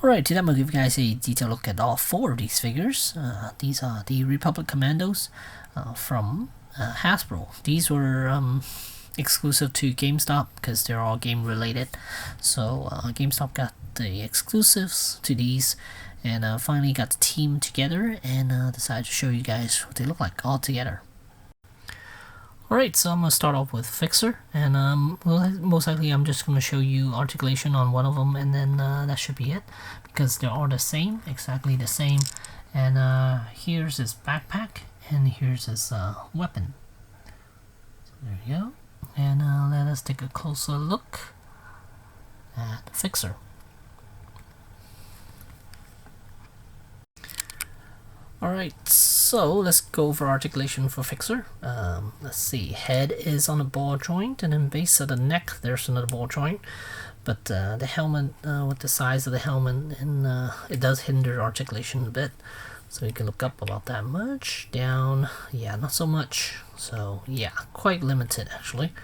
Alright, today I'm going to give you guys a detailed look at all 4 of these figures. These are the Republic Commandos from Hasbro. These were exclusive to GameStop because they're all game related. So GameStop got the exclusives to these and finally got the team together and decided to show you guys what they look like all together. Alright, so I'm going to start off with Fixer, and most likely I'm just going to show you articulation on one of them, and then that should be it, because they're all the same, exactly the same. And here's his backpack, and here's his weapon. So there you go. And let us take a closer look at Fixer. Alright, so let's go over articulation for Fixer. Let's see, head is on a ball joint, and then base of the neck there's another ball joint. But the helmet, with the size of the helmet, and it does hinder articulation a bit. So you can look up about that much, down, yeah, not so much. So yeah, quite limited actually.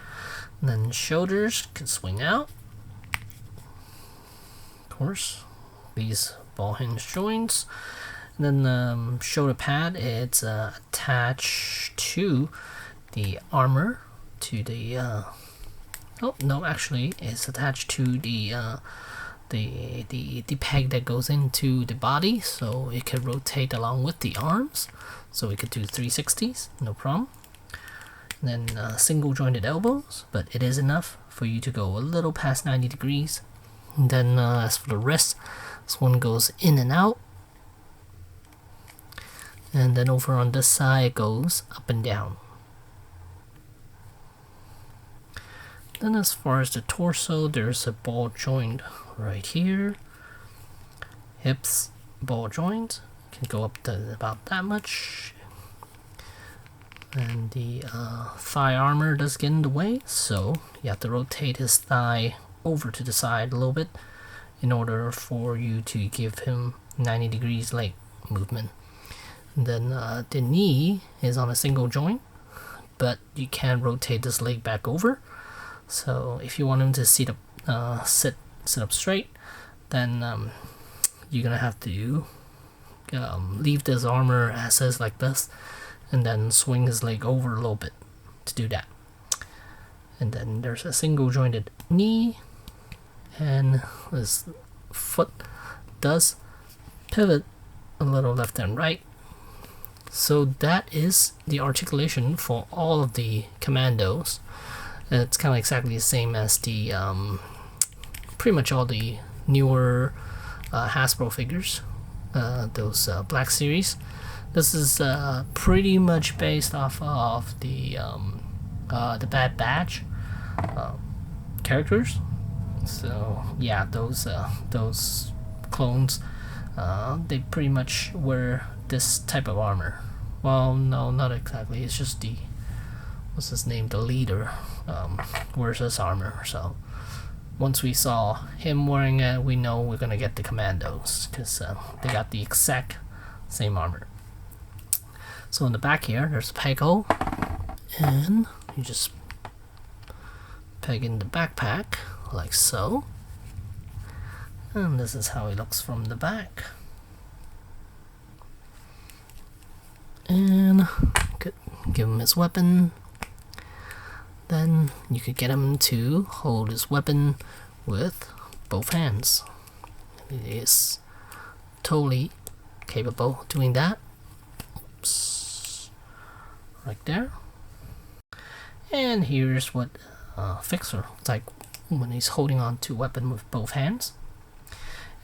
And then shoulders can swing out. Of course, these ball hinge joints. And then shoulder pad, it's attached to the armor, to the oh no, actually it's attached to the peg that goes into the body, so it can rotate along with the arms, so we could do 360s, no problem. And then single jointed elbows, but it is enough for you to go a little past 90 degrees. And then as for the wrist, this one goes in and out. And then over on this side it goes up and down. Then as far as the torso, there's a ball joint right here. Hips, ball joint, can go up to about that much. And the thigh armor does get in the way, so you have to rotate his thigh over to the side a little bit in order for you to give him 90 degrees leg movement. And then the knee is on a single joint, but you can rotate this leg back over. So if you want him to sit up straight, then you're gonna have to leave this armor as is like this, and then swing his leg over a little bit to do that. And then there's a single jointed knee, and his foot does pivot a little left and right. So that is the articulation for all of the Commandos. It's kind of exactly the same as the pretty much all the newer Hasbro figures, those Black Series. This is pretty much based off of the Bad Batch characters. So yeah, those clones, they pretty much wear this type of armor. Well, no, not exactly. It's just the, what's his name, the leader wears this armor. So once we saw him wearing it, we know we're gonna get the Commandos, because they got the exact same armor. So in the back here, there's a peg hole, and you just peg in the backpack like so, and this is how he looks from the back. And could give him his weapon. Then you could get him to hold his weapon with both hands. He is totally capable of doing that. Oops. Right there. And here's what Fixer looks like when he's holding on to a weapon with both hands.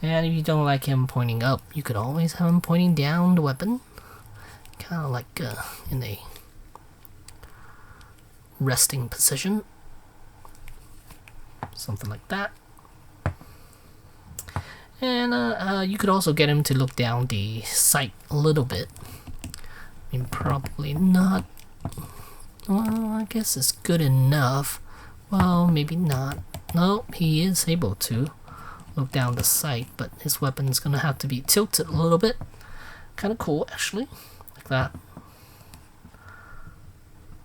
And if you don't like him pointing up, you could always have him pointing down the weapon, kind of like in a resting position, something like that. And you could also get him to look down the sight a little bit. I mean, probably not. Well, I guess it's good enough. Well, maybe not. No, he is able to look down the sight, but his weapon's gonna have to be tilted a little bit. Kind of cool, actually. Like that.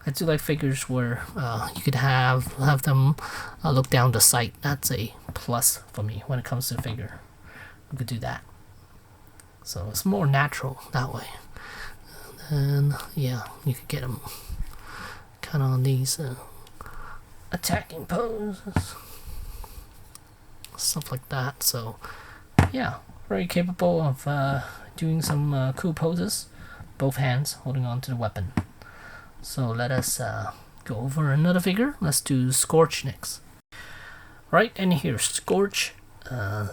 I do like figures where you could have them look down the sight. That's a plus for me when it comes to figure. we could do that. So it's more natural that way. And yeah, you could get him kind of on these attacking poses, stuff like that. So yeah, very capable of doing some cool poses, both hands holding on to the weapon. So let us go over another figure. Let's do Scorch next. Right, and here's Scorch.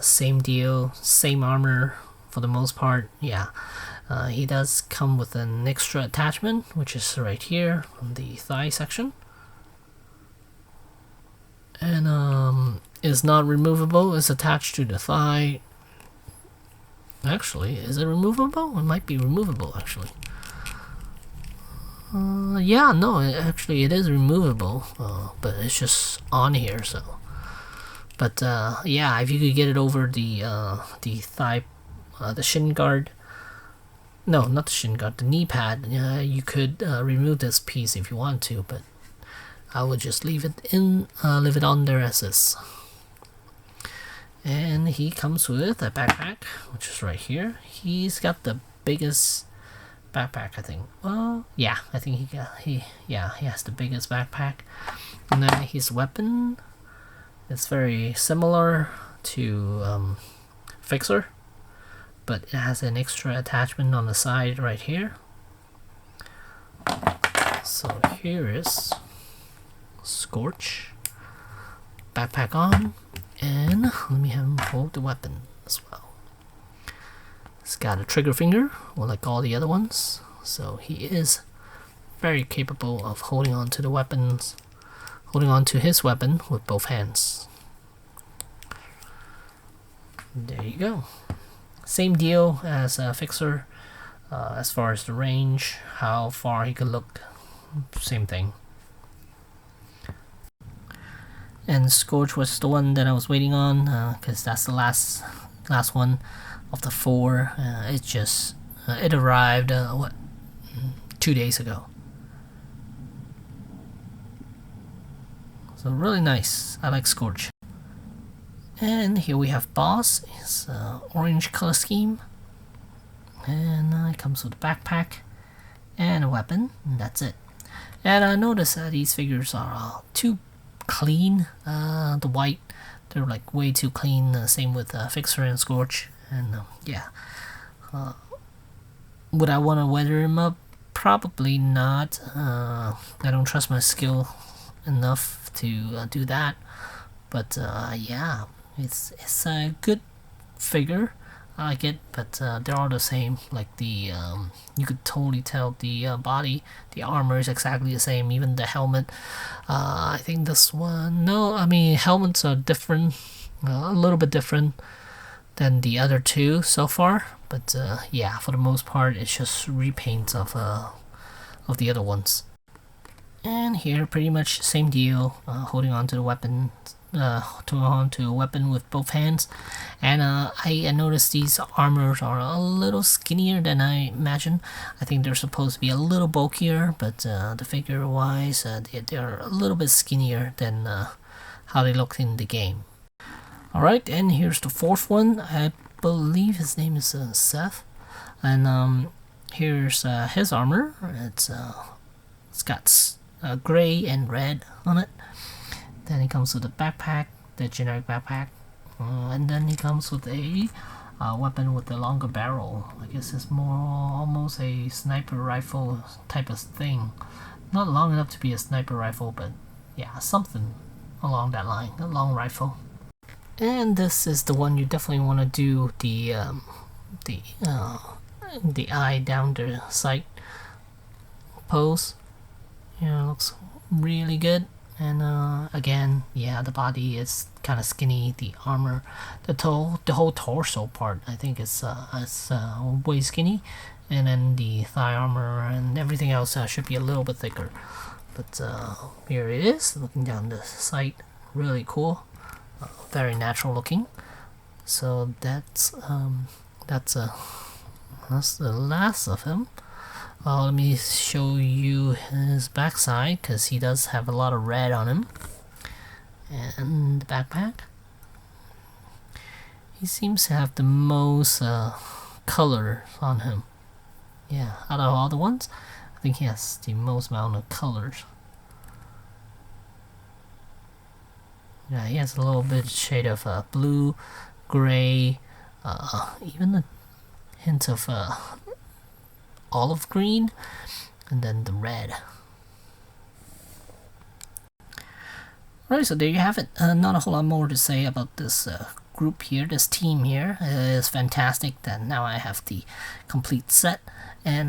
Same deal, same armor for the most part. Yeah, he does come with an extra attachment, which is right here on the thigh section, and is not removable. It's attached to the thigh. Actually, is it removable? It might be removable, actually. Yeah, no, actually it is removable, but it's just on here, so. But yeah, if you could get it over the thigh, the shin guard. No, not the shin guard, the knee pad. You could remove this piece if you want to, but I would just leave it on there as is. And he comes with a backpack, which is right here. He's got the biggest backpack, I think. Well, yeah, I think he has the biggest backpack. And then his weapon, it's very similar to Fixer, but it has an extra attachment on the side right here. So here is Scorch, backpack on, and let me have him hold the weapon as well. It's got a trigger finger, well, like all the other ones, so he is very capable of holding on to the weapons, holding on to his weapon with both hands. There you go. Same deal as Fixer, as far as the range, how far he could look, same thing. And Scorch was the one that I was waiting on, because that's the last one of the 4. It arrived 2 days ago. So really nice. I like Scorch. And here we have Boss. It's orange color scheme, and it comes with a backpack and a weapon, and that's it. And I noticed that these figures are too clean. The white, they're like way too clean. Same with Fixer and Scorch. And yeah, would I want to weather him up? Probably not. I don't trust my skill enough to do that. But yeah, it's a good figure. I like it, but they're all the same. Like the you could totally tell the body, the armor is exactly the same. Even the helmet. I think this one. No, I mean helmets are different, a little bit different than the other 2 so far. But yeah, for the most part, it's just repaints of the other ones. And here, pretty much same deal. Holding on to the weapon. To a weapon with both hands, and I noticed these armors are a little skinnier than I imagined. I think they're supposed to be a little bulkier, but the figure wise, they're a little bit skinnier than how they look in the game. Alright, and here's the 4th one. I believe his name is Seth, and here's his armor. It's got gray and red on it. Then he comes with a backpack, the generic backpack, and then he comes with a weapon with a longer barrel. I guess it's more almost a sniper rifle type of thing. Not long enough to be a sniper rifle, but yeah, something along that line, a long rifle. And this is the one you definitely want to do the eye down the sight pose. Looks really good. And again, yeah, the body is kind of skinny. The armor, the whole torso part, I think is way skinny, and then the thigh armor and everything else should be a little bit thicker. But here it is, looking down the sight, really cool, very natural looking. So that's the last of him. Let me show you his backside, because he does have a lot of red on him. And the backpack. He seems to have the most color on him. Yeah, out of all the ones, I think he has the most amount of colors. Yeah, he has a little bit shade of blue, gray, even a hint of olive green, and then the red. Alright, so there you have it. Not a whole lot more to say about this group here, this team here. Is fantastic that now I have the complete set. And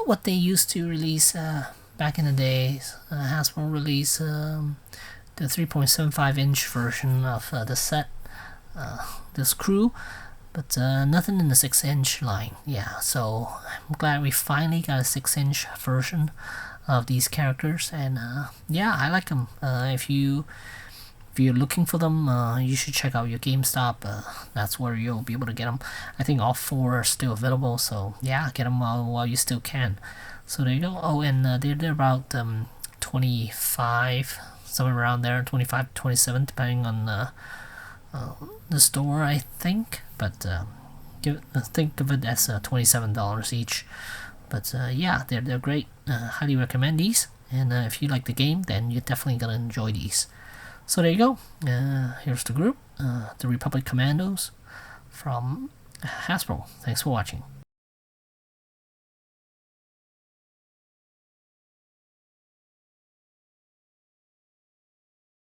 what they used to release back in the days, Hasbro released the 3.75 inch version of the set, this crew, but nothing in the 6-inch line. Yeah, so I'm glad we finally got a 6-inch version of these characters, and yeah, I like them. If you're looking for them, you should check out your GameStop. That's where you'll be able to get them. I think all 4 are still available, so yeah, get them while you still can. So there you go. Oh, and they're about 25, somewhere around there, 25, 27, depending on the store, I think. But think of it as $27 each. But yeah, they're great. Highly recommend these. And if you like the game, then you're definitely gonna enjoy these. So there you go. Here's the group, the Republic Commandos from Hasbro. Thanks for watching.